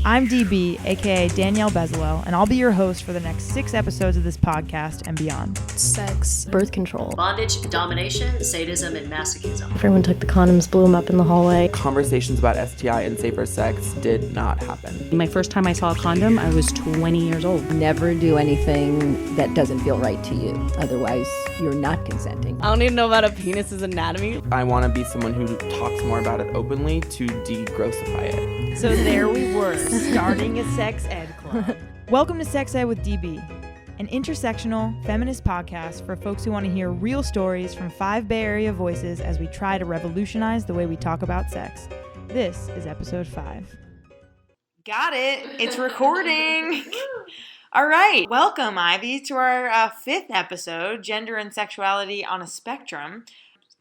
I'm DB, aka Danielle Bezalel, and I'll be your host for the next 6 episodes of this podcast and beyond. Sex, birth control, bondage, domination, sadism, and masochism. Everyone took the condoms, blew them up in the hallway. Conversations about STI and safer sex did not happen. My first time I saw a condom, I was 20 years old. Never do anything that doesn't feel right to you. Otherwise, you're not consenting. I don't even know about a penis's anatomy. I want to be someone who talks more about it openly to de-grossify it. So there we were, starting a sex ed club. Welcome to Sex Ed with DB, an intersectional feminist podcast for folks who want to hear real stories from 5 Bay Area voices as we try to revolutionize the way we talk about sex. This is episode 5. Got it. It's recording. All right. Welcome, Ivy, to our 5th episode, Gender and Sexuality on a Spectrum.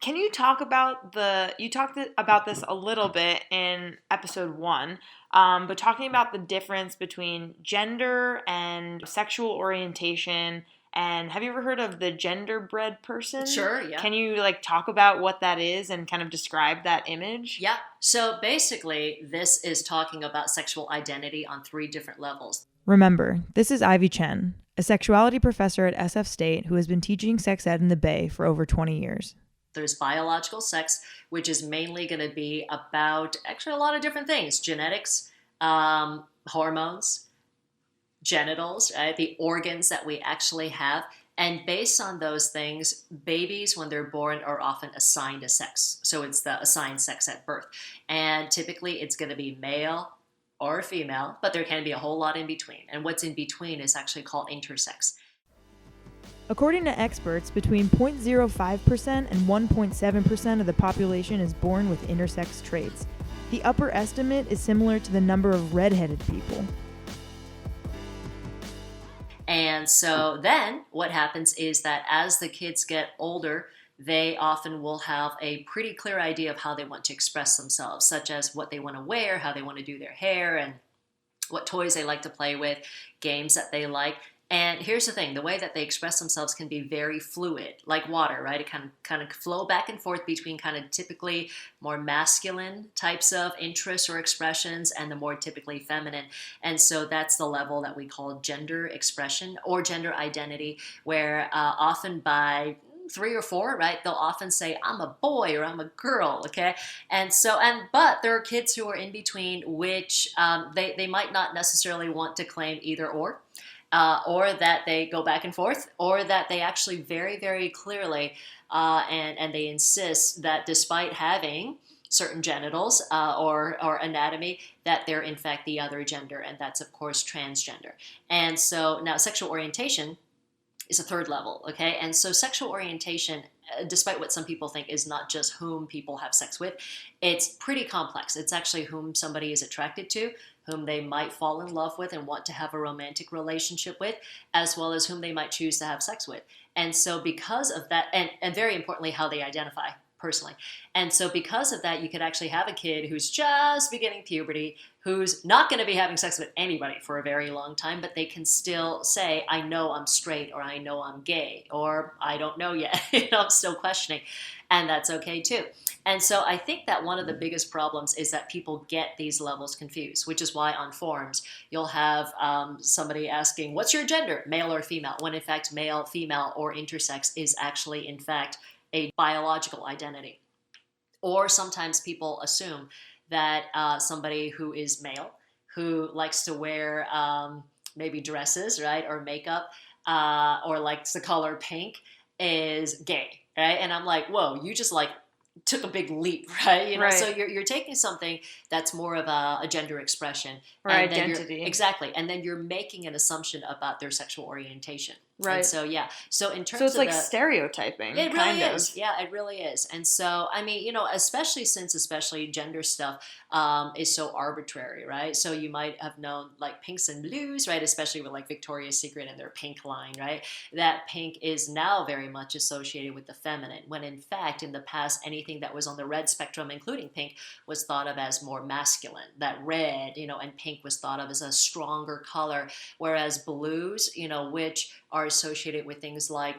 Can you talk about you talked about this a little bit in episode 1, but talking about the difference between gender and sexual orientation, and have you ever heard of the genderbread person? Sure, yeah. Can you talk about what that is and kind of describe that image? Yeah, so basically this is talking about sexual identity on 3 different levels. Remember, this is Ivy Chen, a sexuality professor at SF State who has been teaching sex ed in the Bay for over 20 years. There's biological sex, which is mainly going to be about actually a lot of different things. Genetics, hormones, genitals, right? The organs that we actually have. And based on those things, babies, when they're born, are often assigned a sex. So it's the assigned sex at birth. And typically it's going to be male or female, but there can be a whole lot in between. And what's in between is actually called intersex. According to experts, between 0.05% and 1.7% of the population is born with intersex traits. The upper estimate is similar to the number of redheaded people. And so then what happens is that as the kids get older, they often will have a pretty clear idea of how they want to express themselves, such as what they want to wear, how they want to do their hair, and what toys they like to play with, games that they like. And here's the thing, the way that they express themselves can be very fluid, like water, right? It can kind of flow back and forth between kind of typically more masculine types of interests or expressions and the more typically feminine. And so that's the level that we call gender expression or gender identity, where often by 3 or 4, right? They'll often say, I'm a boy or I'm a girl, okay? But there are kids who are in between, which they might not necessarily want to claim either or that they go back and forth, or that they actually very, very clearly and they insist that despite having certain genitals or anatomy, that they're in fact the other gender, and that's of course transgender. And so now sexual orientation is a 3rd level, okay? And so sexual orientation, despite what some people think, is not just whom people have sex with. It's pretty complex. It's actually whom somebody is attracted to, whom they might fall in love with and want to have a romantic relationship with, as well as whom they might choose to have sex with. And so because of that, and very importantly, how they identify personally. And so because of that, you could actually have a kid who's just beginning puberty, who's not going to be having sex with anybody for a very long time, but they can still say, I know I'm straight, or I know I'm gay, or I don't know yet, I'm still questioning. And that's okay too. And so I think that one of the biggest problems is that people get these levels confused, which is why on forums you'll have somebody asking, what's your gender, male or female, when in fact male, female, or intersex is actually in fact a biological identity. Or sometimes people assume that somebody who is male, who likes to wear maybe dresses, right, or makeup, or likes the color pink, is gay, right? And I'm like, whoa, you just took a big leap, right? Right. So you're taking something that's more of a gender expression, or and identity. Exactly, and then you're making an assumption about their sexual orientation. Right. And so yeah. So in terms So it's of like the, stereotyping. it kind really of. is. Yeah, it really is. And so, I mean, especially since gender stuff is so arbitrary, right? So you might have known pinks and blues, right? Especially with Victoria's Secret and their pink line, right? That pink is now very much associated with the feminine, when in fact, in the past, anything that was on the red spectrum, including pink, was thought of as more masculine. That red, and pink was thought of as a stronger color, whereas blues, which are associated with things like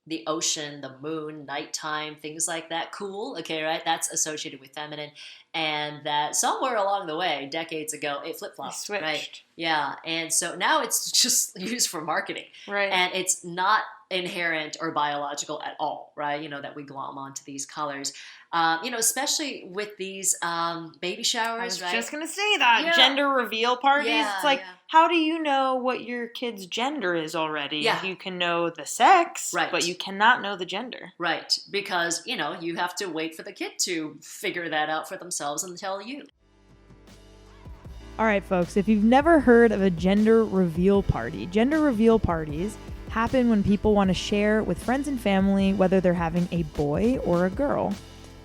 the ocean, the moon, nighttime, things like that. Cool, okay, right? That's associated with feminine. And that somewhere along the way, decades ago, it flip-flopped, right? Yeah, and so now it's just used for marketing. Right. And it's not inherent or biological at all, right? That we glom onto these colors. Especially with these baby showers, I was right? just going to say that. Yeah. Gender reveal parties. Yeah, it's like, yeah. how do you know what your kid's gender is already? Yeah. You can know the sex, Right. but you cannot know the gender. Right, because, you have to wait for the kid to figure that out for themselves and tell you. All right, folks, if you've never heard of a gender reveal party, gender reveal parties happen when people want to share with friends and family whether they're having a boy or a girl.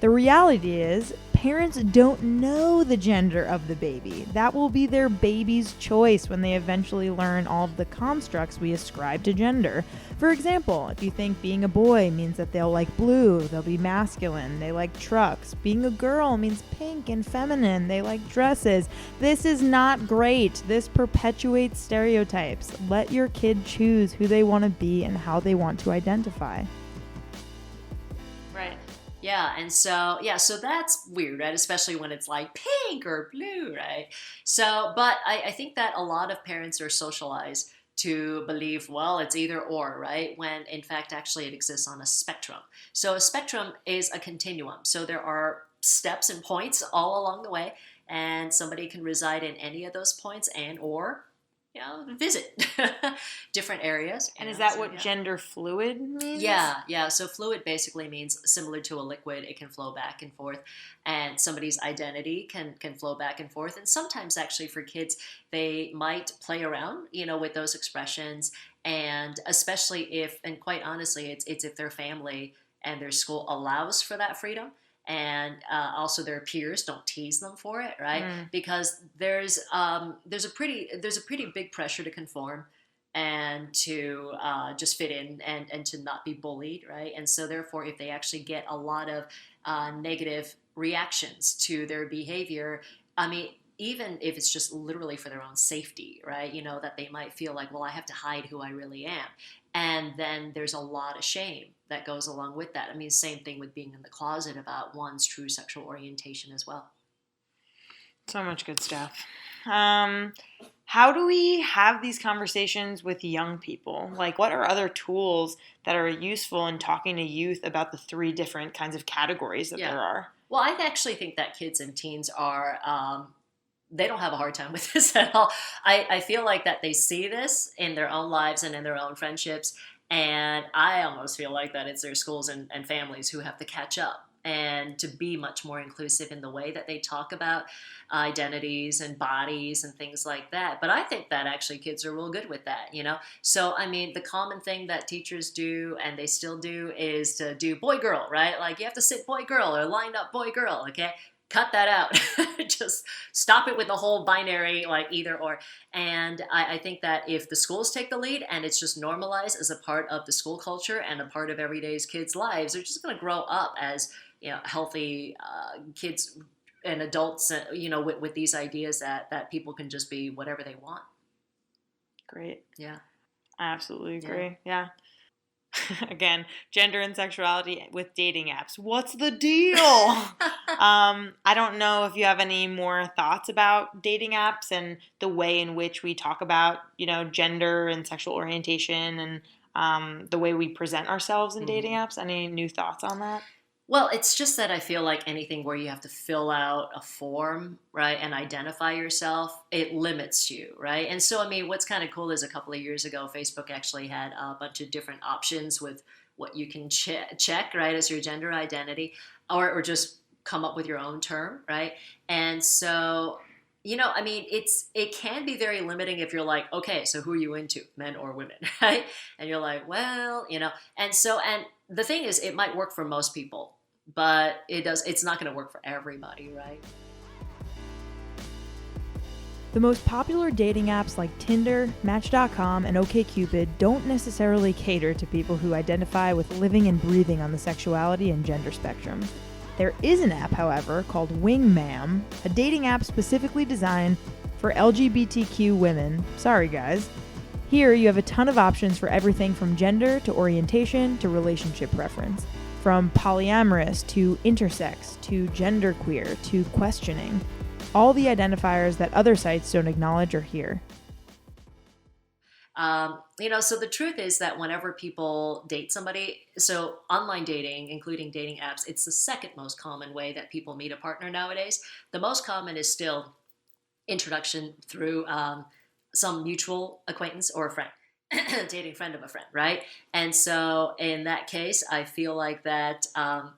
The reality is, parents don't know the gender of the baby. That will be their baby's choice when they eventually learn all of the constructs we ascribe to gender. For example, if you think being a boy means that they'll like blue, they'll be masculine, they like trucks. Being a girl means pink and feminine, they like dresses. This is not great. This perpetuates stereotypes. Let your kid choose who they want to be and how they want to identify. Right. Yeah, and so that's weird, right? Especially when it's like pink or blue, right? So, but I think that a lot of parents are socialized to believe, well, it's either or, right? When in fact, actually it exists on a spectrum. So a spectrum is a continuum. So there are steps and points all along the way, and somebody can reside in any of those points and or visit different areas. And is that what gender fluid means? Yeah. So fluid basically means similar to a liquid. It can flow back and forth, and somebody's identity can flow back and forth. And sometimes actually for kids, they might play around, with those expressions. And especially if, and quite honestly, it's if their family and their school allows for that freedom. And also their peers don't tease them for it, right? Because there's a pretty big pressure to conform and to just fit in and to not be bullied, right? And so therefore, if they actually get a lot of negative reactions to their behavior, I mean, even if it's just literally for their own safety, right? That they might feel like, well, I have to hide who I really am. And then there's a lot of shame that goes along with that. I mean, same thing with being in the closet about one's true sexual orientation as well. So much good stuff. How do we have these conversations with young people? Like, what are other tools that are useful in talking to youth about the 3 different kinds of categories that there are? Well, I actually think that kids and teens are... they don't have a hard time with this at all. I feel like that they see this in their own lives and in their own friendships. And I almost feel like that it's their schools and families who have to catch up and to be much more inclusive in the way that they talk about identities and bodies and things like that. But I think that actually kids are real good with that, So, I mean, the common thing that teachers do, and they still do, is to do boy-girl, right? Like you have to sit boy-girl or lined up boy-girl, okay? Cut that out. Just stop it with the whole binary, like either or. And I think that if the schools take the lead and it's just normalized as a part of the school culture and a part of everyday kids' lives, they're just going to grow up as healthy kids and adults, with these ideas that people can just be whatever they want. Great. Yeah. I absolutely agree. Yeah. Again, gender and sexuality with dating apps. What's the deal? I don't know if you have any more thoughts about dating apps and the way in which we talk about, gender and sexual orientation and the way we present ourselves in dating apps. Any new thoughts on that? Well, it's just that I feel like anything where you have to fill out a form, right, and identify yourself, it limits you, right? And so, I mean, what's kind of cool is a couple of years ago, Facebook actually had a bunch of different options with what you can check, right, as your gender identity, or just come up with your own term, right? And so, I mean, it can be very limiting if you're like, okay, so who are you into, men or women, right? And you're like, well, and the thing is, it might work for most people, but it's not going to work for everybody, right? The most popular dating apps like Tinder, Match.com, and OkCupid don't necessarily cater to people who identify with living and breathing on the sexuality and gender spectrum. There is an app, however, called Wingmam, a dating app specifically designed for LGBTQ women. Sorry, guys. Here, you have a ton of options for everything from gender to orientation to relationship preference. From polyamorous to intersex to genderqueer to questioning. All the identifiers that other sites don't acknowledge are here. So the truth is that whenever people date somebody, so online dating, including dating apps, it's the second most common way that people meet a partner nowadays. The most common is still introduction through some mutual acquaintance or a friend. Dating friend of a friend, right? And so in that case, I feel like that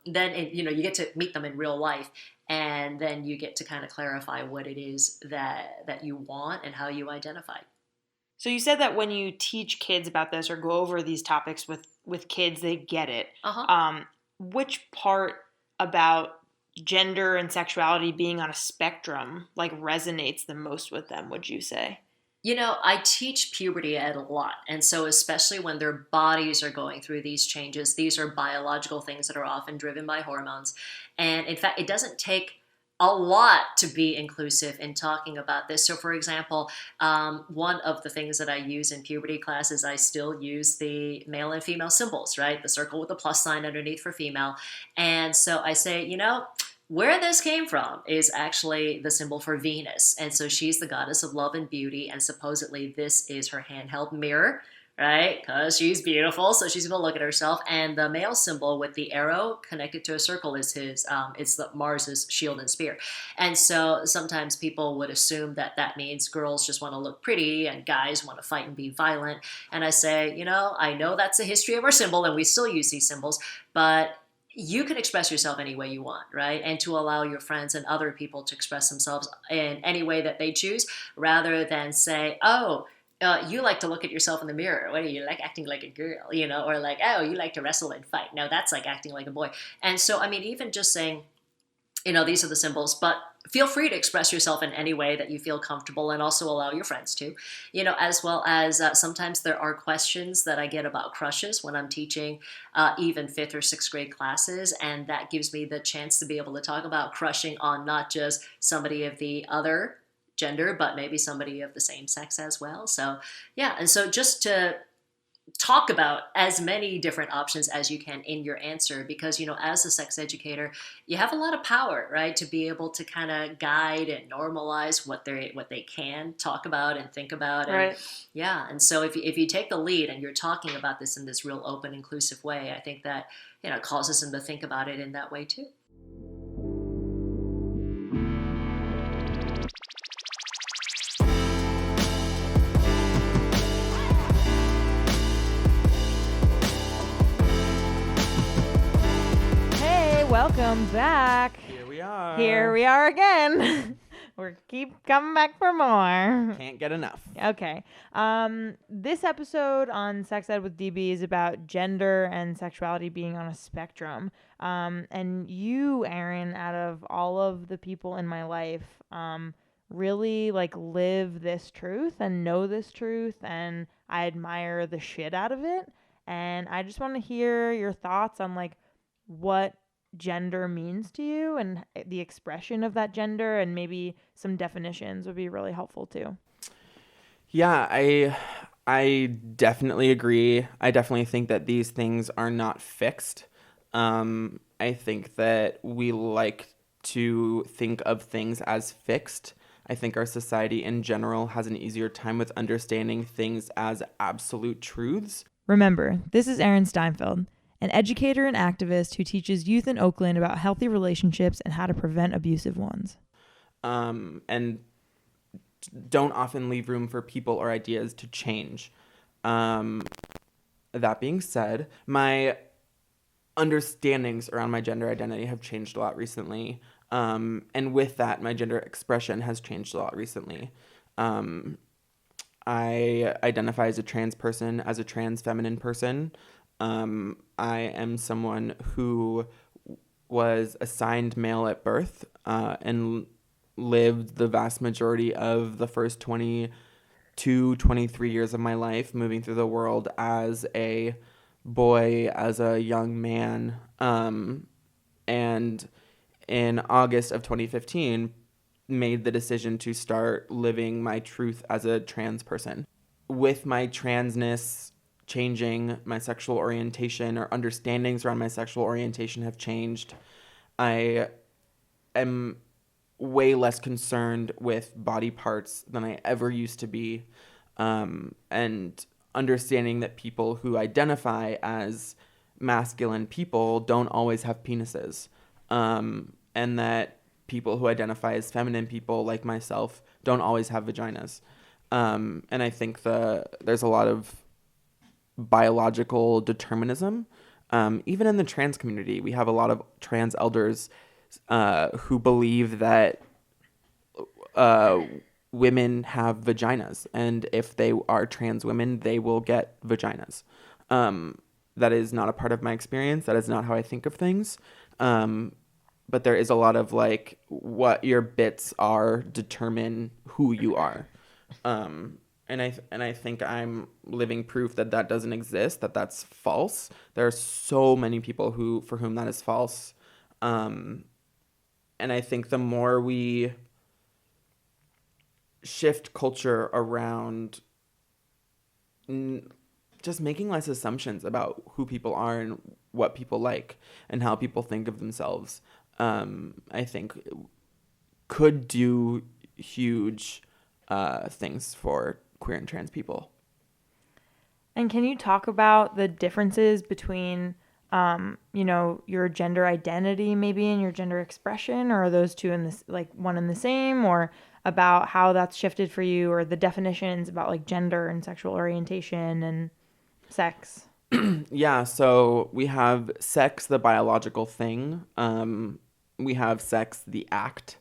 you get to meet them in real life, and then you get to kind of clarify what it is that you want and how you identify. So you said that when you teach kids about this or go over these topics with kids, they get it. Which part about gender and sexuality being on a spectrum resonates the most with them, would you say? I teach puberty ed a lot. And so especially when their bodies are going through these changes, these are biological things that are often driven by hormones. And in fact, it doesn't take a lot to be inclusive in talking about this. So for example, one of the things that I use in puberty classes, I still use the male and female symbols, right? The circle with the plus sign underneath for female. And so I say, where this came from is actually the symbol for Venus. And so she's the goddess of love and beauty. And supposedly this is her handheld mirror, right? Because she's beautiful. So she's going to look at herself. And the male symbol with the arrow connected to a circle is it's the Mars's shield and spear. And so sometimes people would assume that means girls just want to look pretty and guys want to fight and be violent. And I say, I know that's the history of our symbol and we still use these symbols, but you can express yourself any way you want, right? And to allow your friends and other people to express themselves in any way that they choose, rather than say, you like to look at yourself in the mirror. What do you like, acting like a girl, or you like to wrestle and fight. Now that's like acting like a boy. And so, even just saying, these are the symbols, but feel free to express yourself in any way that you feel comfortable, and also allow your friends to, as well as sometimes there are questions that I get about crushes when I'm teaching even 5th or 6th grade classes. And that gives me the chance to be able to talk about crushing on not just somebody of the other gender, but maybe somebody of the same sex as well. So yeah. And so just to talk about as many different options as you can in your answer, because, as a sex educator, you have a lot of power, right? To be able to kind of guide and normalize what they can talk about and think about. And, right. Yeah. And so if you take the lead and you're talking about this in this real open, inclusive way, I think that, causes them to think about it in that way too. Welcome back. Here we are again. We keep coming back for more. Can't get enough. Okay. This episode on Sex Ed with DB is about gender and sexuality being on a spectrum. And you, Aaron, out of all of the people in my life, really live this truth and know this truth, and I admire the shit out of it. And I just want to hear your thoughts on what gender means to you and the expression of that gender, and maybe some definitions would be really helpful too. Yeah, I definitely agree. I definitely think that these things are not fixed. I think that we like to think of things as fixed. I think our society in general has an easier time with understanding things as absolute truths. Remember, this is Aaron Steinfeld, an educator and activist who teaches youth in Oakland about healthy relationships and how to prevent abusive ones. And don't often leave room for people or ideas to change. That being said, my understandings around my gender identity have changed a lot recently. And with that, my gender expression has changed a lot recently. I identify as a trans person, as a trans feminine person. I am someone who was assigned male at birth and lived the vast majority of the first 22, 23 years of my life moving through the world as a boy, as a young man. And in August of 2015, made the decision to start living my truth as a trans person. With my transness changing. My sexual orientation or understandings around my sexual orientation have changed. I am way less concerned with body parts than I ever used to be. And understanding that people who identify as masculine people don't always have penises. And that people who identify as feminine people like myself don't always have vaginas. And I think there's a lot of biological determinism. Even in the trans community, we have a lot of trans elders who believe that women have vaginas, and if they are trans women, they will get vaginas. That is not a part of my experience. That is not how I think of things. But there is a lot of like what your bits are determine who you are. And I think I'm living proof that doesn't exist, that's false. There are so many people for whom that is false. And I think the more we shift culture around just making less assumptions about who people are and what people like and how people think of themselves, I think could do huge things for queer and trans people. And can you talk about the differences between, your gender identity maybe and your gender expression, or are those two in this, like one and the same, or about how that's shifted for you, or the definitions about like gender and sexual orientation and sex? Yeah, so we have sex, the biological thing. We have sex, the act.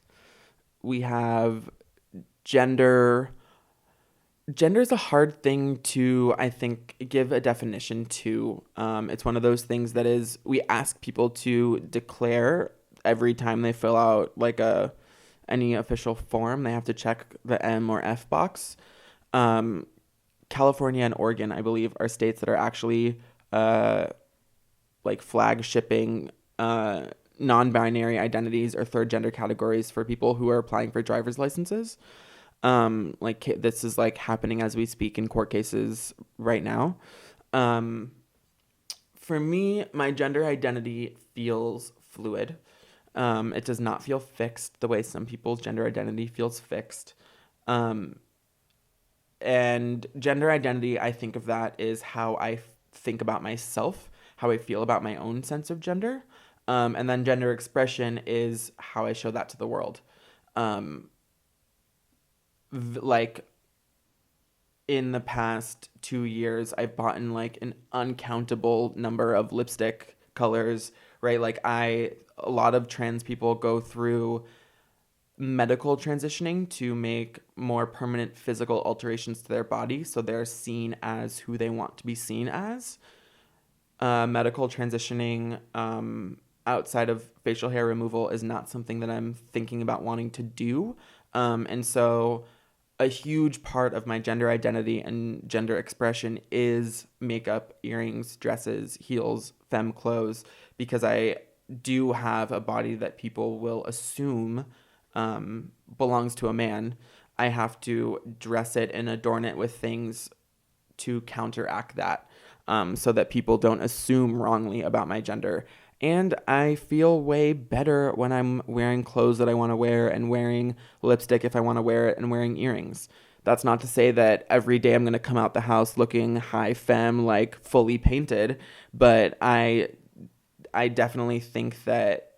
We have gender. Gender is a hard thing to, I think, give a definition to. It's one of those things that is, we ask people to declare every time they fill out like any official form. They have to check the M or F box. California and Oregon, I believe, are states that are actually like flag-shipping non-binary identities or third gender categories for people who are applying for driver's licenses. This is like happening as we speak in court cases right now. For me, my gender identity feels fluid. It does not feel fixed the way some people's gender identity feels fixed. And gender identity, I think of that is how I think about myself, how I feel about my own sense of gender. And then gender expression is how I show that to the world. Like in the past 2 years, I've bought in like an uncountable number of lipstick colors, right? Like a lot of trans people go through medical transitioning to make more permanent physical alterations to their body so they're seen as who they want to be seen as. Medical transitioning outside of facial hair removal is not something that I'm thinking about wanting to do. And so a huge part of my gender identity and gender expression is makeup, earrings, dresses, heels, femme clothes, because I do have a body that people will assume belongs to a man. I have to dress it and adorn it with things to counteract that, so that people don't assume wrongly about my gender. And I feel way better when I'm wearing clothes that I want to wear and wearing lipstick if I want to wear it and wearing earrings. That's not to say that every day I'm going to come out the house looking high femme, like fully painted, but I definitely think that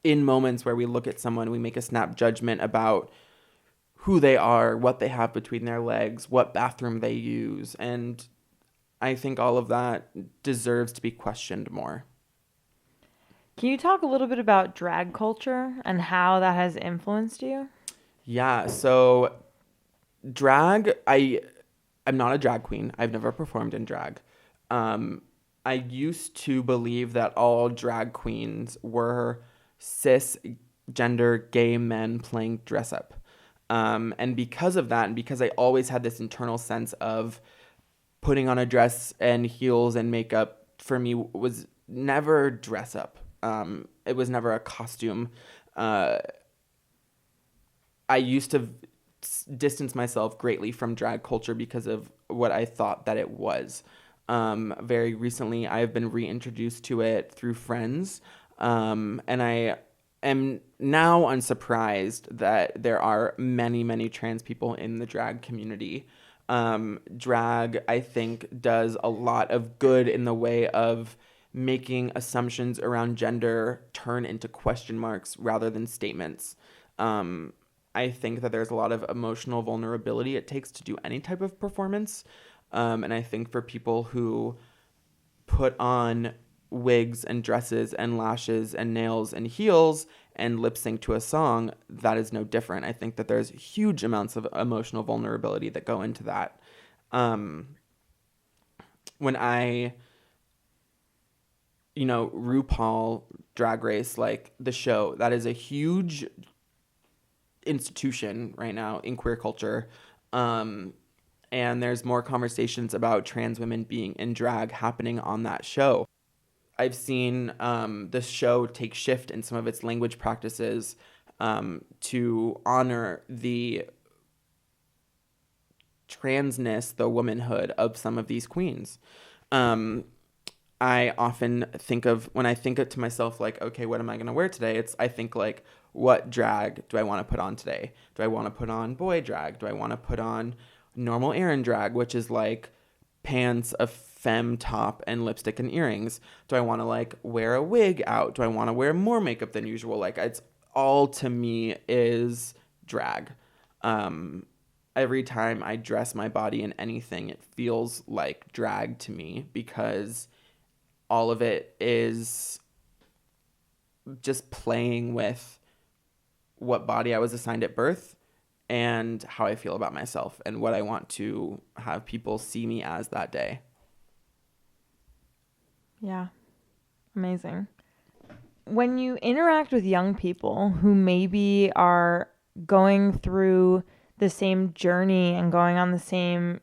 in moments where we look at someone, we make a snap judgment about who they are, what they have between their legs, what bathroom they use, and I think all of that deserves to be questioned more. Can you talk a little bit about drag culture and how that has influenced you? Yeah, so drag, I'm not a drag queen. I've never performed in drag. I used to believe that all drag queens were cisgender gay men playing dress up. And because of that, and because I always had this internal sense of putting on a dress and heels and makeup for me was never dress up. It was never a costume. I used to distanced myself greatly from drag culture because of what I thought that it was. Very recently, I've been reintroduced to it through friends, and I am now unsurprised that there are many, many trans people in the drag community. Drag, I think, does a lot of good in the way of making assumptions around gender turn into question marks rather than statements. I think that there's a lot of emotional vulnerability it takes to do any type of performance. And I think for people who put on wigs and dresses and lashes and nails and heels and lip sync to a song, that is no different. I think that there's huge amounts of emotional vulnerability that go into that. When RuPaul Drag Race, like the show, that is a huge institution right now in queer culture. And there's more conversations about trans women being in drag happening on that show. I've seen the show take shift in some of its language practices to honor the transness, the womanhood of some of these queens. I often think of, when I think to myself, like, okay, what am I going to wear today? I think like, what drag do I want to put on today? Do I want to put on boy drag? Do I want to put on normal Aaron drag, which is like pants, a femme top, and lipstick and earrings? Do I want to like wear a wig out? Do I want to wear more makeup than usual? Like, it's all, to me, is drag. Every time I dress my body in anything, it feels like drag to me, because all of it is just playing with what body I was assigned at birth and how I feel about myself and what I want to have people see me as that day. Yeah. Amazing. When you interact with young people who maybe are going through the same journey and going on the same,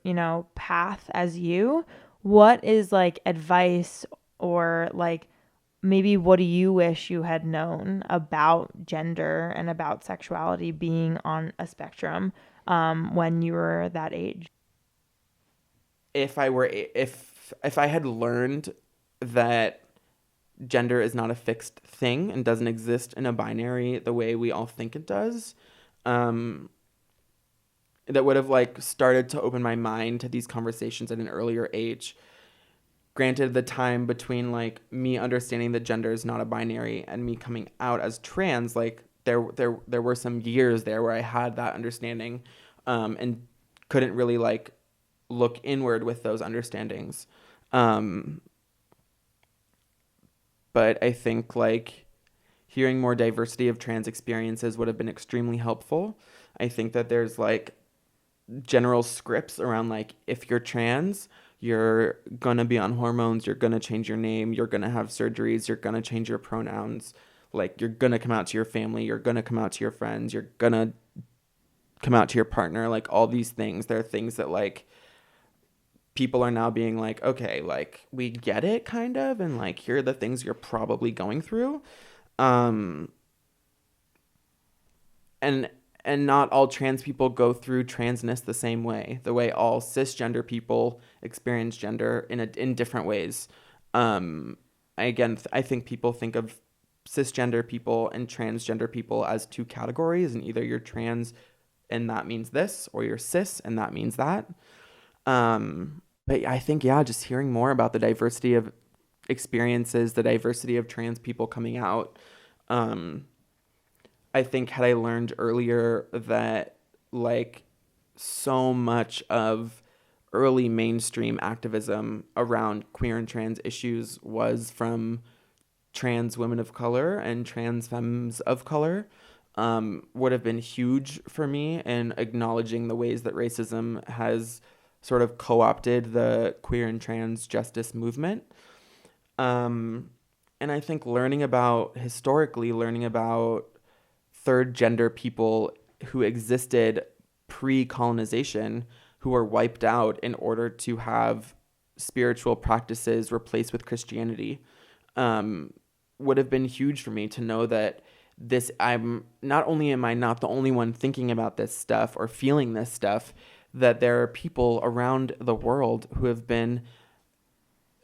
path as you, what is like advice, or like maybe what do you wish you had known about gender and about sexuality being on a spectrum when you were that age? If I had learned that gender is not a fixed thing and doesn't exist in a binary the way we all think it does, that would have like started to open my mind to these conversations at an earlier age. Granted, the time between like me understanding that gender is not a binary and me coming out as trans, like there were some years there where I had that understanding, and couldn't really like look inward with those understandings. But I think like hearing more diversity of trans experiences would have been extremely helpful. I think that there's like general scripts around like, if you're trans, you're gonna be on hormones, you're gonna change your name, you're gonna have surgeries, you're gonna change your pronouns, like you're gonna come out to your family, you're gonna come out to your friends, you're gonna come out to your partner, like all these things. There are things that like people are now being like, okay, like we get it kind of, and like here are the things you're probably going through. And not all trans people go through transness the same way, the way all cisgender people experience gender in different ways. I think people think of cisgender people and transgender people as two categories, and either you're trans and that means this, or you're cis and that means that. But I think, just hearing more about the diversity of experiences, the diversity of trans people coming out. I think had I learned earlier that like so much of early mainstream activism around queer and trans issues was from trans women of color and trans femmes of color, would have been huge for me in acknowledging the ways that racism has sort of co-opted the queer and trans justice movement. And I think learning about third gender people who existed pre-colonization, who were wiped out in order to have spiritual practices replaced with Christianity, would have been huge for me to know that I'm not only am I not the only one thinking about this stuff or feeling this stuff, that there are people around the world who have been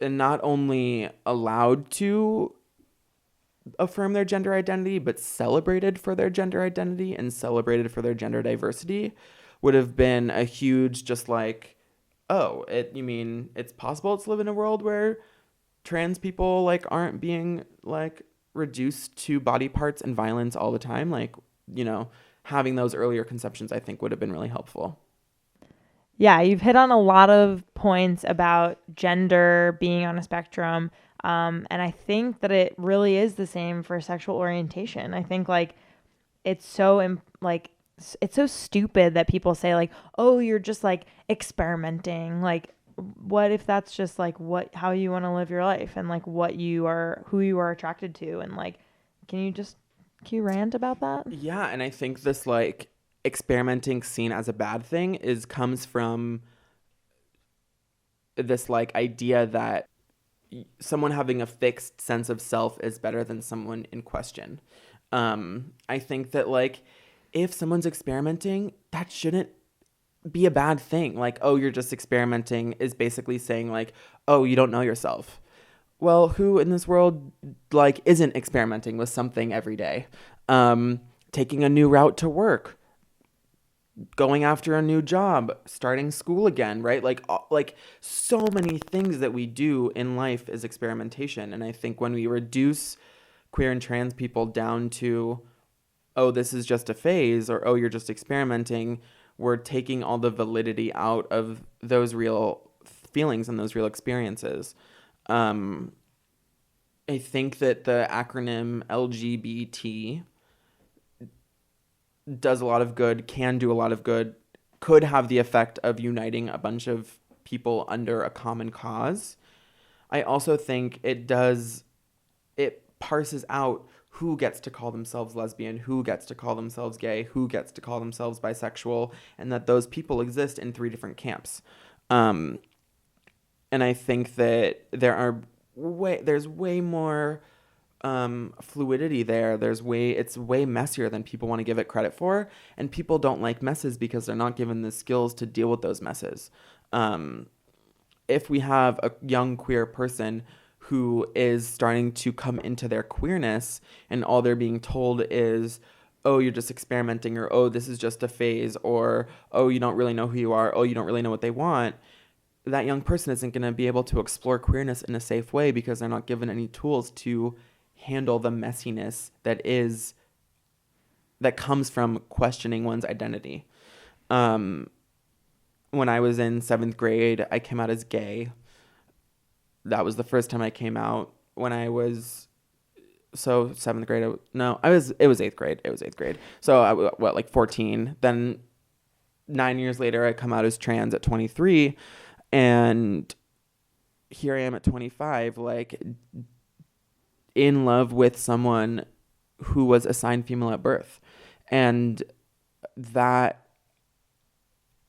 not only allowed to affirm their gender identity, but celebrated for their gender identity and celebrated for their gender diversity, would have been a huge just like, oh, you mean it's possible to live in a world where trans people like aren't being like reduced to body parts and violence all the time? Like, you know, having those earlier conceptions, I think, would have been really helpful. Yeah, you've hit on a lot of points about gender being on a spectrum. And I think that it really is the same for sexual orientation. I think like it's so it's so stupid that people say like, oh, you're just like experimenting. Like, what if that's just like how you want to live your life and like who you are attracted to? And like, can you rant about that? Yeah. And I think this like experimenting seen as a bad thing comes from this like idea that someone having a fixed sense of self is better than someone in question. I think that like if someone's experimenting, that shouldn't be a bad thing. Like, oh, you're just experimenting is basically saying like, oh, you don't know yourself. Well, who in this world like isn't experimenting with something every day? Taking a new route to work, going after a new job, starting school again, right? Like so many things that we do in life is experimentation. And I think when we reduce queer and trans people down to, oh, this is just a phase, or, oh, you're just experimenting, we're taking all the validity out of those real feelings and those real experiences. I think that the acronym LGBT does a lot of good, can do a lot of good, could have the effect of uniting a bunch of people under a common cause. I also think it parses out who gets to call themselves lesbian, who gets to call themselves gay, who gets to call themselves bisexual, and that those people exist in 3 different camps. And I think that there's way more fluidity there. It's way messier than people want to give it credit for, and people don't like messes because they're not given the skills to deal with those messes. If we have a young queer person who is starting to come into their queerness and all they're being told is, oh, you're just experimenting, or, oh, this is just a phase, or, oh, you don't really know who you are, oh, you don't really know what they want, that young person isn't going to be able to explore queerness in a safe way because they're not given any tools to handle the messiness that comes from questioning one's identity. When I was in 7th grade, I came out as gay. That was the first time I came out. When I was 7th grade, it was 8th grade. It was 8th grade. So I was, like 14. Then 9 years later, I come out as trans at 23, and here I am at 25, like in love with someone who was assigned female at birth. And that,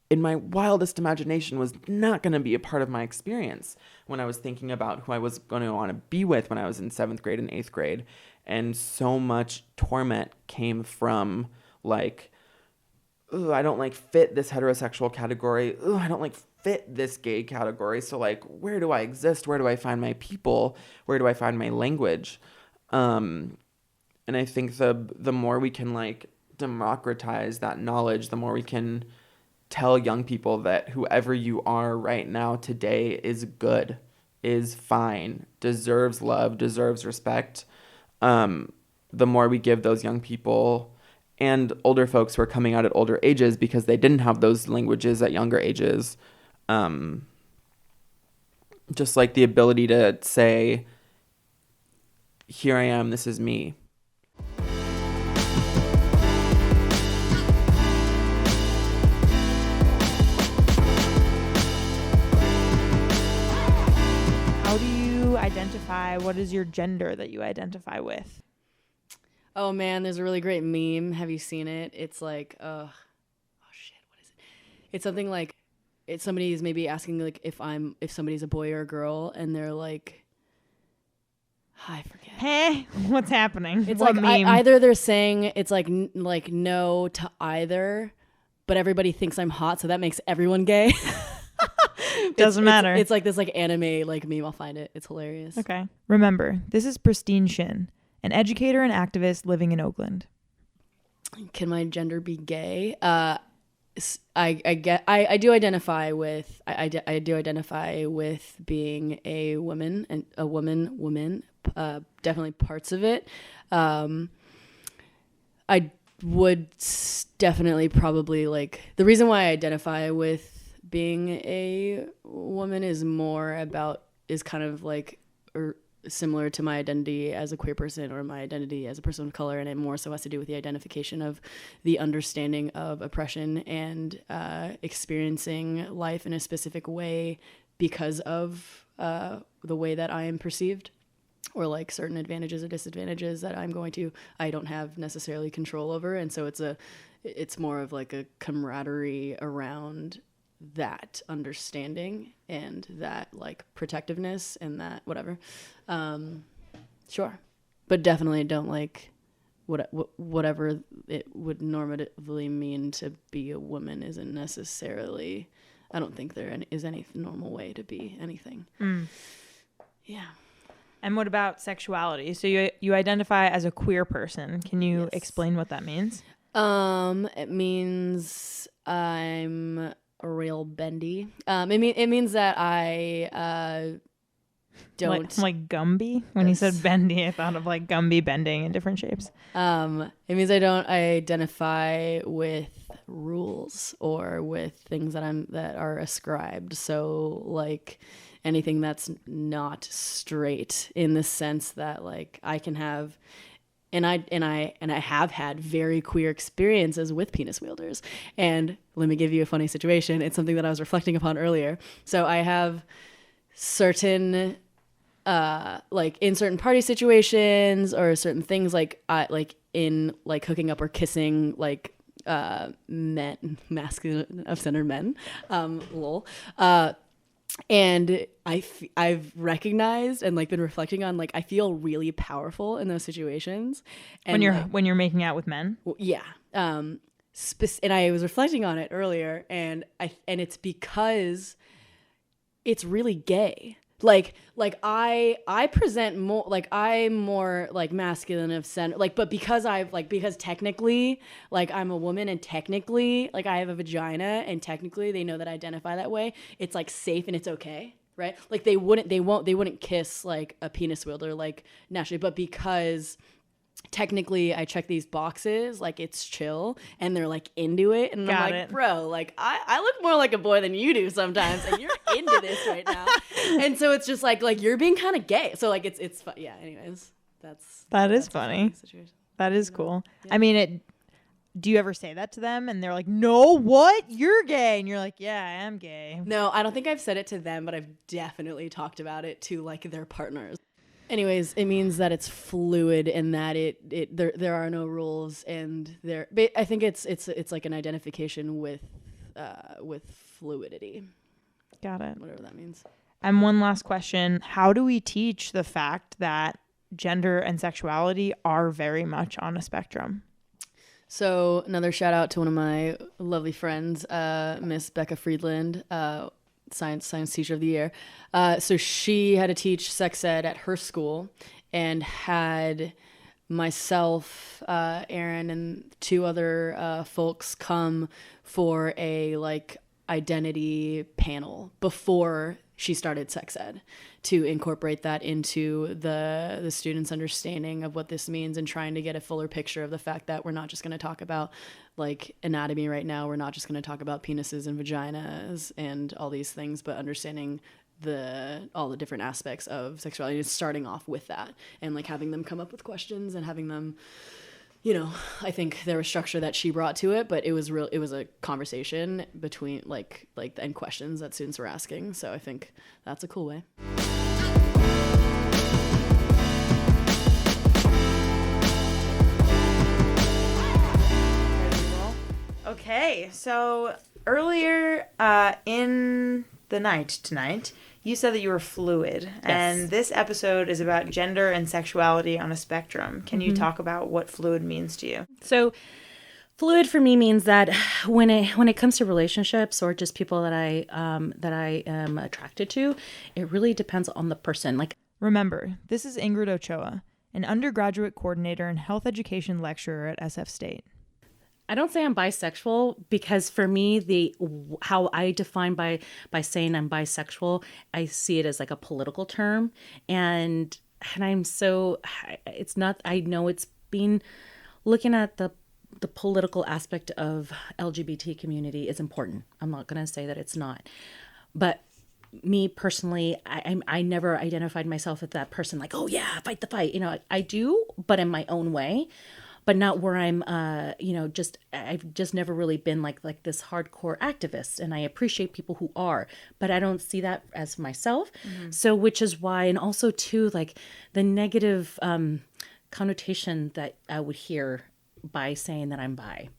in my wildest imagination, was not going to be a part of my experience when I was thinking about who I was going to want to be with when I was in 7th grade and 8th grade. And so much torment came from like, ooh, I don't like fit this heterosexual category. Ooh, I don't like fit this gay category. So like, where do I exist? Where do I find my people? Where do I find my language? And I think the more we can like democratize that knowledge, the more we can tell young people that whoever you are right now today is good, is fine, deserves love, deserves respect. The more we give those young people and older folks who are coming out at older ages because they didn't have those languages at younger ages, just like the ability to say, here I am, this is me. How do you identify, what is your gender that you identify with? Oh man, there's a really great meme. Have you seen it? It's like, oh shit, what is it? It's something like, somebody is maybe asking like if somebody's a boy or a girl, and they're like, I forget. Hey, what's happening? It's what like meme? either they're saying it's like like no to either, but everybody thinks I'm hot, so that makes everyone gay. Doesn't matter. It's like this like anime like meme. I'll find it. It's hilarious. Okay. Remember, this is Pristine Shin, an educator and activist living in Oakland. Can my gender be gay? I do identify with I do identify with being a woman and a woman. Definitely parts of it. I would definitely probably like the reason why I identify with being a woman is kind of like similar to my identity as a queer person or my identity as a person of color, and it more so has to do with the identification of the understanding of oppression and experiencing life in a specific way because of the way that I am perceived, or like certain advantages or disadvantages that I don't have necessarily control over. And so it's more of like a camaraderie around that understanding and that like protectiveness and that whatever. Sure. But definitely don't like whatever it would normatively mean to be a woman isn't necessarily, I don't think there is any normal way to be anything. Yeah. And what about sexuality? So you identify as a queer person. Can you explain what that means? It means I'm real bendy. It means that I don't like Gumby. When you said bendy, I thought of like Gumby bending in different shapes. It means I don't identify with rules or with things that are ascribed. So like anything that's not straight, in the sense that like I can have. And I have had very queer experiences with penis wielders. And let me give you a funny situation. It's something that I was reflecting upon earlier. So I have certain, like in certain party situations or certain things, like in like hooking up or kissing, like men, masculine of centered men, lol. And I've recognized and like been reflecting on like I feel really powerful in those situations. And when you're making out with men? Yeah. And I was reflecting on it earlier, and it's because it's really gay. Like I present more, like I'm more like masculine of center, like, but because technically like I'm a woman and technically like I have a vagina and technically they know that I identify that way, it's like safe and it's okay, right? Like they wouldn't kiss like a penis wielder like naturally, but because technically I check these boxes, like it's chill and they're like into it, and I'm like, bro, like I look more like a boy than you do sometimes, and you're into this right now. And so it's just like you're being kind of gay. So like it's fun. Yeah, anyways, that is funny. That is cool. Yeah. I mean, do you ever say that to them and they're like, no, what? You're gay? And you're like, yeah, I am gay. No, I don't think I've said it to them, but I've definitely talked about it to like their partners. Anyways, it means that it's fluid and that there are no rules, and I think it's like an identification with fluidity. Got it. Whatever that means. And one last question: how do we teach the fact that gender and sexuality are very much on a spectrum? So another shout out to one of my lovely friends, Miss Becca Friedland. Science teacher of the year. So she had to teach sex ed at her school and had myself, Aaron, and two other folks come for a like identity panel before she started sex ed to incorporate that into the students' understanding of what this means, and trying to get a fuller picture of the fact that we're not just going to talk about like anatomy right now. We're not just going to talk about penises and vaginas and all these things, but understanding all the different aspects of sexuality, and starting off with that, and like having them come up with questions and having them, you know, I think there was structure that she brought to it, but it was a conversation between like and questions that students were asking. So I think that's a cool way. Okay, so earlier in the night tonight, you said that you were fluid, and this episode is about gender and sexuality on a spectrum. Can you talk about what fluid means to you? So fluid for me means that when it comes to relationships or just people that I am attracted to, it really depends on the person. Like, Remember, this is Ingrid Ochoa, an undergraduate coordinator and health education lecturer at SF State. I don't say I'm bisexual because for me, how I define by saying I'm bisexual, I see it as like a political term, and I'm so it's not. I know it's been looking at the political aspect of LGBT community is important. I'm not going to say that it's not, but me personally, I never identified myself as that person. Like, oh yeah, fight the fight. You know, I do, but in my own way. But not where I'm, I've just never really been like this hardcore activist. And I appreciate people who are, but I don't see that as myself. So, which is why, and also too, like the negative connotation that I would hear by saying that I'm bi,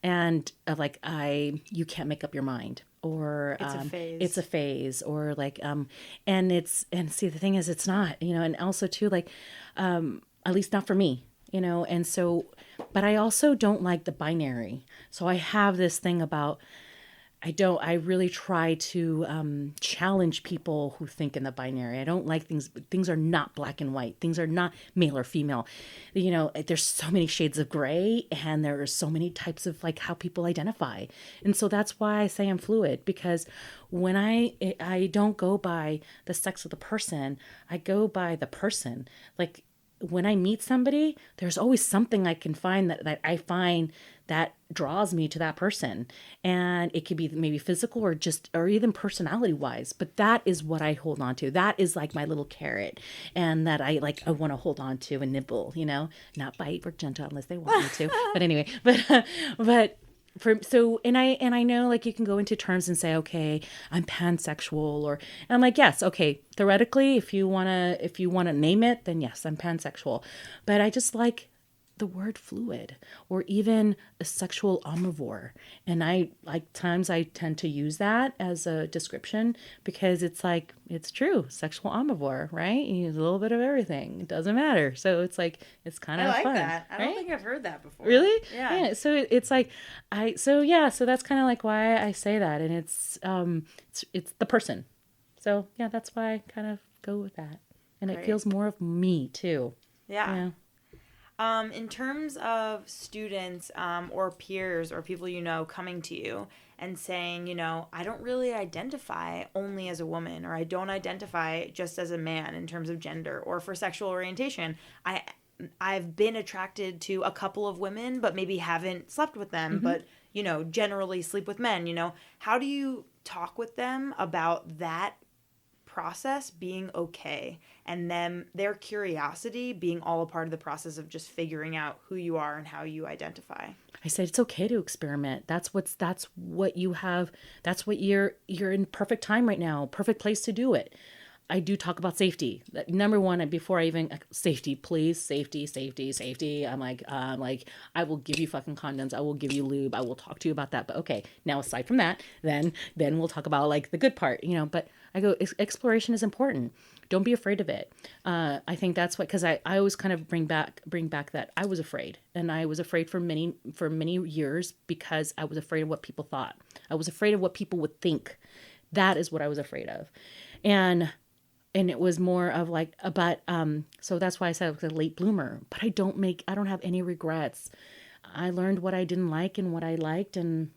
and of like, you can't make up your mind, or it's a phase, or like, and see, the thing is, it's not, and also too, like, at least not for me. And so, but I also don't like the binary. So I have this thing about, I really try to challenge people who think in the binary. I don't like things are not black and white. Things are not male or female. There's so many shades of gray, and there are so many types of like how people identify. And so that's why I say I'm fluid, because when I don't go by the sex of the person, I go by the person. Like, when I meet somebody, there's always something I can find that I find that draws me to that person. And it could be maybe physical or even personality wise, but that is what I hold on to. That is like my little carrot, and that I want to hold on to and nibble, not bite or gentle unless they want me to. But anyway, but I know, like, you can go into terms and say, okay, I'm pansexual, and I'm like, yes, okay, theoretically, if you wanna name it, then yes, I'm pansexual. But I just like the word fluid, or even a sexual omnivore. And I tend to use that as a description, because it's like, it's true, sexual omnivore, right? You use a little bit of everything. It doesn't matter. So it's like, it's kind of fun. That. I right? don't think I've heard that before. Really? Yeah. So it's like, so that's kind of like why I say that. And it's the person. So yeah, that's why I kind of go with that. And Great. It feels more of me too. Yeah. In terms of students or peers or people coming to you and saying, I don't really identify only as a woman, or I don't identify just as a man in terms of gender or for sexual orientation. I've been attracted to a couple of women, but maybe haven't slept with them, but, generally sleep with men. How do you talk with them about that process being okay, and then their curiosity being all a part of the process of just figuring out who you are and how you identify? I said it's okay to experiment. That's what you have. That's what you're in perfect time right now, perfect place to do it. I do talk about safety. Number one, before I even safety, please, safety. I'm like, I will give you fucking condoms. I will give you lube. I will talk to you about that. But okay, now aside from that, then we'll talk about like the good part, But I go, exploration is important. Don't be afraid of it. I think that's what, because I always kind of bring back that I was afraid, and I was afraid for many years, because I was afraid of what people thought. I was afraid of what people would think. That is what I was afraid of, and it was more of like, so that's why I said I was a late bloomer. But I don't have any regrets. I learned what I didn't like and what I liked, and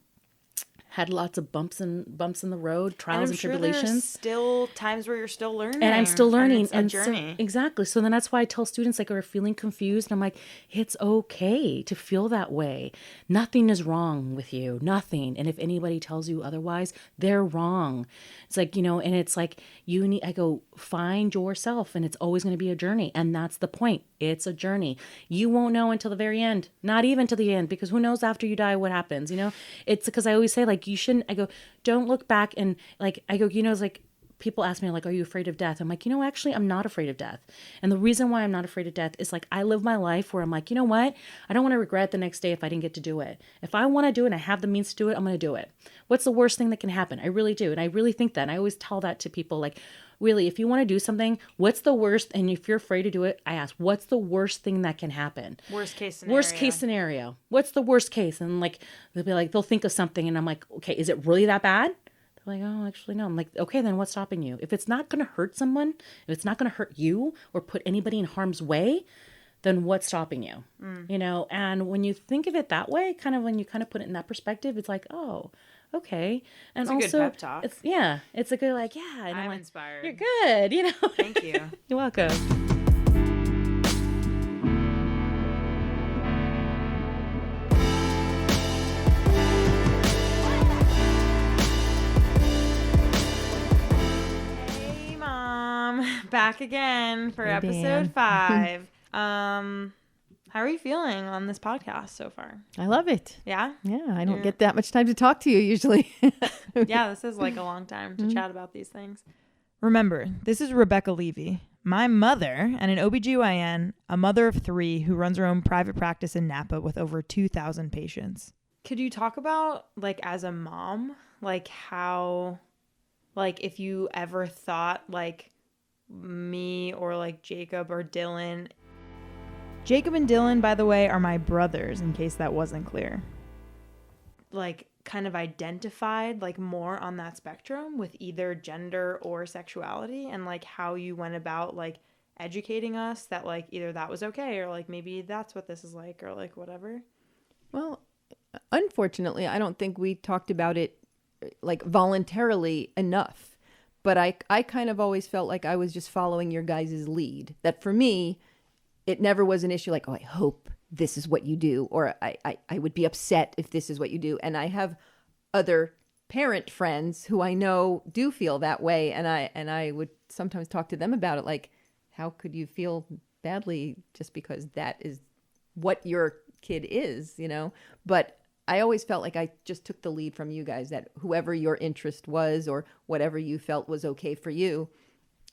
had lots of bumps in the road, trials and tribulations. There's still times where you're still learning. And I'm still learning. And it's a journey. So, exactly. So then that's why I tell students, like, who are feeling confused, and I'm like, it's okay to feel that way. Nothing is wrong with you. Nothing. And if anybody tells you otherwise, they're wrong. It's like, and it's like, I go, find yourself, and it's always going to be a journey. And that's the point. It's a journey. You won't know until the very end, not even to the end, because who knows after you die what happens, It's because I always say, like, you shouldn't, I go, don't look back, and like, I go, it's like, people ask me, like, are you afraid of death? I'm like, actually, I'm not afraid of death. And the reason why I'm not afraid of death is, like, I live my life where I'm like, what? I don't want to regret the next day if I didn't get to do it. If I want to do it and I have the means to do it, I'm going to do it. What's the worst thing that can happen? I really do. And I really think that. And I always tell that to people, like, really, if you want to do something, what's the worst? And if you're afraid to do it, I ask, what's the worst thing that can happen? Worst case scenario. Worst case scenario. What's the worst case? And like, they'll think of something and I'm like, okay, is it really that bad? They're like, oh, actually, no. I'm like, okay, then what's stopping you? If it's not going to hurt someone, if it's not going to hurt you or put anybody in harm's way, then what's stopping you? You know, and when you think of it that way, kind of when you kind of put it in that perspective, it's like, oh, okay. And It's a also, good pep talk. it's a good, like, yeah. And I'm like, inspired. you're good, you know. Thank you. You're welcome. Hey, Mom. Back again for Hey, episode Dan. 5. How are you feeling on this podcast so far? I love it. Yeah? Yeah, I don't Yeah. get that much time to talk to you usually. Yeah, this is like a long time to chat about these things. Remember, this is Rebecca Levy, my mother and an OB/GYN, a mother of 3 who runs her own private practice in Napa with over 2,000 patients. Could you talk about, like, as a mom, like how, like, if you ever thought, like, me or like Jacob or Dylan. Jacob and Dylan, by the way, are my brothers, in case that wasn't clear. Like, kind of identified, like, more on that spectrum with either gender or sexuality, and like how you went about like educating us that like either that was okay or like maybe that's what this is like or like whatever. Well, unfortunately, I don't think we talked about it like voluntarily enough. But I kind of always felt like I was just following your guys' lead. That for me, it never was an issue like, oh, I hope this is what you do, or I would be upset if this is what you do. And I have other parent friends who I know do feel that way, and I would sometimes talk to them about it, like, how could you feel badly just because that is what your kid is, you know? But I always felt like I just took the lead from you guys, that whoever your interest was or whatever you felt was okay for you,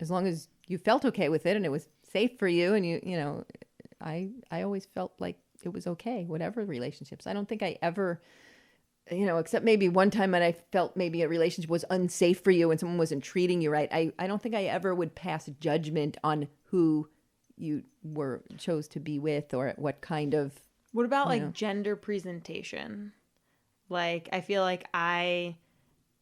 as long as you felt okay with it and it was safe for you, and you know, I always felt like it was okay, whatever relationships. I don't think I ever, you know, except maybe one time when I felt maybe a relationship was unsafe for you and someone wasn't treating you right. I don't think I ever would pass judgment on who you chose to be with or what kind of. What about like know. gender presentation? Like, I feel like I,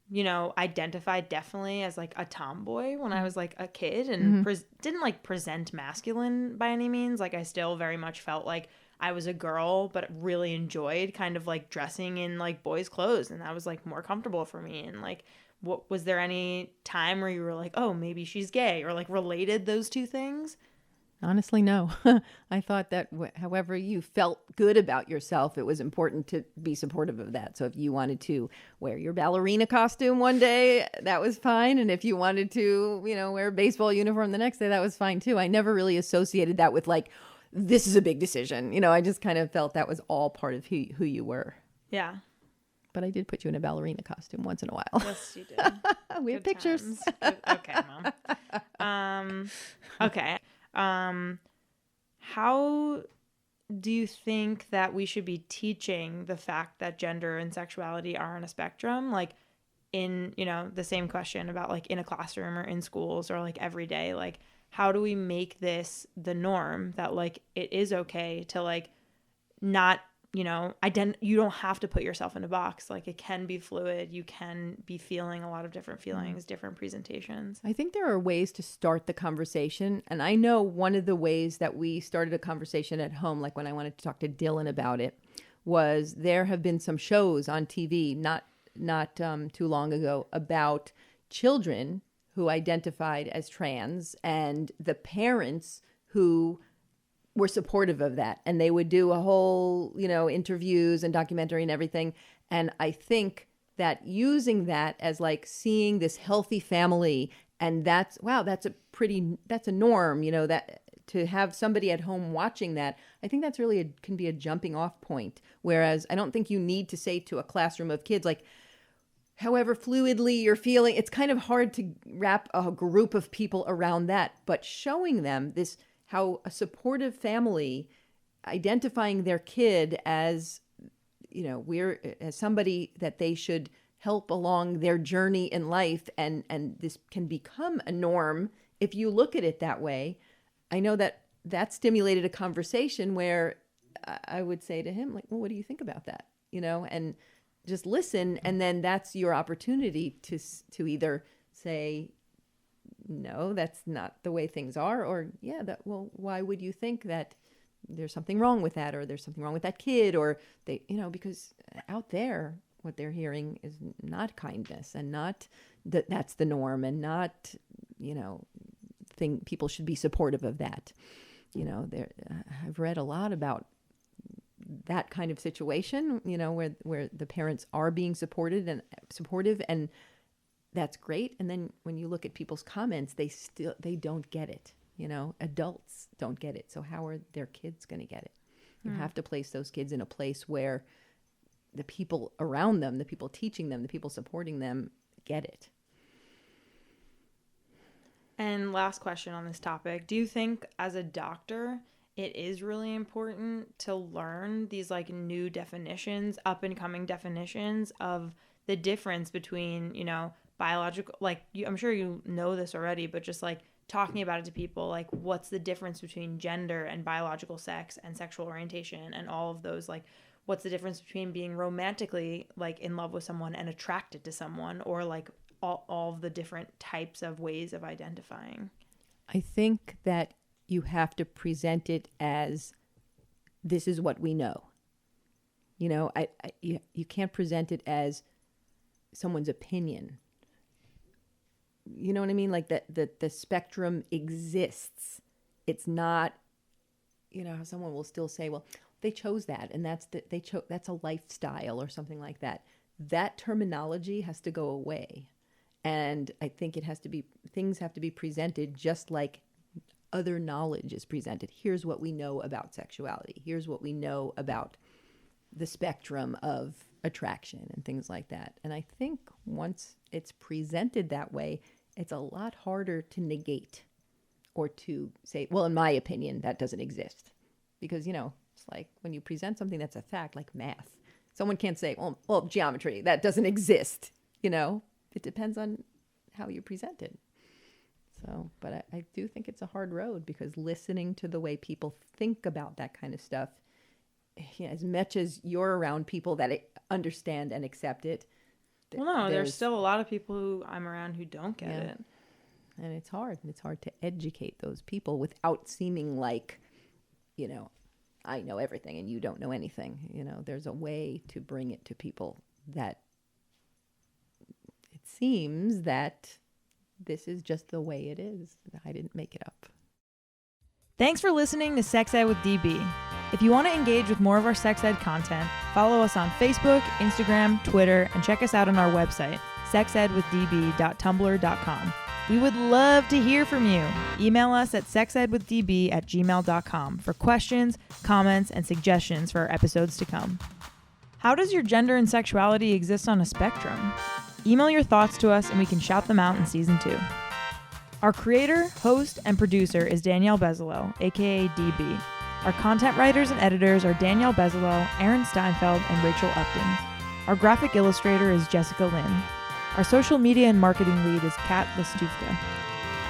you know, identified definitely as like a tomboy when I was like a kid and didn't like present masculine by any means. Like, I still very much felt like I was a girl, but really enjoyed kind of like dressing in like boys' clothes, and that was like more comfortable for me. And like, what was there any time where you were like, oh, maybe she's gay, or like related those two things? Honestly, no. I thought that however you felt good about yourself, it was important to be supportive of that. So if you wanted to wear your ballerina costume one day, that was fine. And if you wanted to, you know, wear a baseball uniform the next day, that was fine too. I never really associated that with like, this is a big decision. You know, I just kind of felt that was all part of who you were. Yeah. But I did put you in a ballerina costume once in a while. Yes, you did. We have Good pictures. times. Okay, Mom. Okay. How do you think that we should be teaching the fact that gender and sexuality are on a spectrum? Like, in, you know, the same question about like in a classroom or in schools or like every day, like, how do we make this the norm that like it is okay to like not, you know, you don't have to put yourself in a box. Like, it can be fluid. You can be feeling a lot of different feelings, different presentations. I think there are ways to start the conversation. And I know one of the ways that we started a conversation at home, like when I wanted to talk to Dylan about it, was there have been some shows on TV not too long ago about children who identified as trans and the parents who were supportive of that. And they would do a whole, you know, interviews and documentary and everything. And I think that using that as like seeing this healthy family, and that's a norm, you know, that to have somebody at home watching that, I think that's really can be a jumping off point. Whereas I don't think you need to say to a classroom of kids, like, however fluidly you're feeling, it's kind of hard to wrap a group of people around that. But showing them this, how a supportive family identifying their kid as, you know, as somebody that they should help along their journey in life, and this can become a norm if you look at it that way. I know that stimulated a conversation where I would say to him, like, well, what do you think about that? And just listen. And then that's your opportunity to either say, no, that's not the way things are, or well, why would you think that there's something wrong with that, or there's something wrong with that kid, or they, because out there, what they're hearing is not kindness, and not that's the norm, and not, think people should be supportive of that. I've read a lot about that kind of situation, where the parents are being supportive, and that's great. And then when you look at people's comments, they don't get it. Adults don't get it. So how are their kids going to get it? You have to place those kids in a place where the people around them, the people teaching them, the people supporting them get it. And last question on this topic. Do you think as a doctor, it is really important to learn these like new definitions, up and coming definitions of the difference between, biological, like I'm sure you know this already, but just like talking about it to people, like what's the difference between gender and biological sex and sexual orientation and all of those, like what's the difference between being romantically like in love with someone and attracted to someone, or like all of the different types of ways of identifying? I think that you have to present it as, this is what we know. You can't present it as someone's opinion. You know what I mean? Like the spectrum exists. It's not, how someone will still say, well, they chose that, and that's a lifestyle or something like that. That terminology has to go away. And I think things have to be presented just like other knowledge is presented. Here's what we know about sexuality. Here's what we know about the spectrum of attraction and things like that. And I think once it's presented that way, it's a lot harder to negate or to say, well, in my opinion, that doesn't exist. Because, it's like when you present something that's a fact, like math, someone can't say, well, geometry, that doesn't exist. It depends on how you present it. So, but I do think it's a hard road, because listening to the way people think about that kind of stuff, as much as you're around people that understand and accept it. Well, no, there's still a lot of people who I'm around who don't get it. And it's hard. And it's hard to educate those people without seeming like, I know everything and you don't know anything. There's a way to bring it to people that it seems that this is just the way it is. I didn't make it up. Thanks for listening to Sex Ed with DB. If you want to engage with more of our sex ed content, follow us on Facebook, Instagram, Twitter, and check us out on our website, sexedwithdb.tumblr.com. We would love to hear from you. Email us at sexedwithdb@gmail.com for questions, comments, and suggestions for our episodes to come. How does your gender and sexuality exist on a spectrum? Email your thoughts to us and we can shout them out in season 2. Our creator, host, and producer is Danielle Bezalel, aka DB. Our content writers and editors are Danielle Bezalel, Aaron Steinfeld, and Rachel Upton. Our graphic illustrator is Jessica Lynn. Our social media and marketing lead is Kat Listuvka.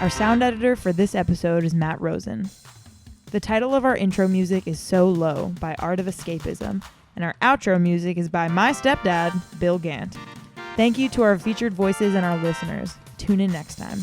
Our sound editor for this episode is Matt Rosen. The title of our intro music is So Low by Art of Escapism, and our outro music is by my stepdad, Bill Gantt. Thank you to our featured voices and our listeners. Tune in next time.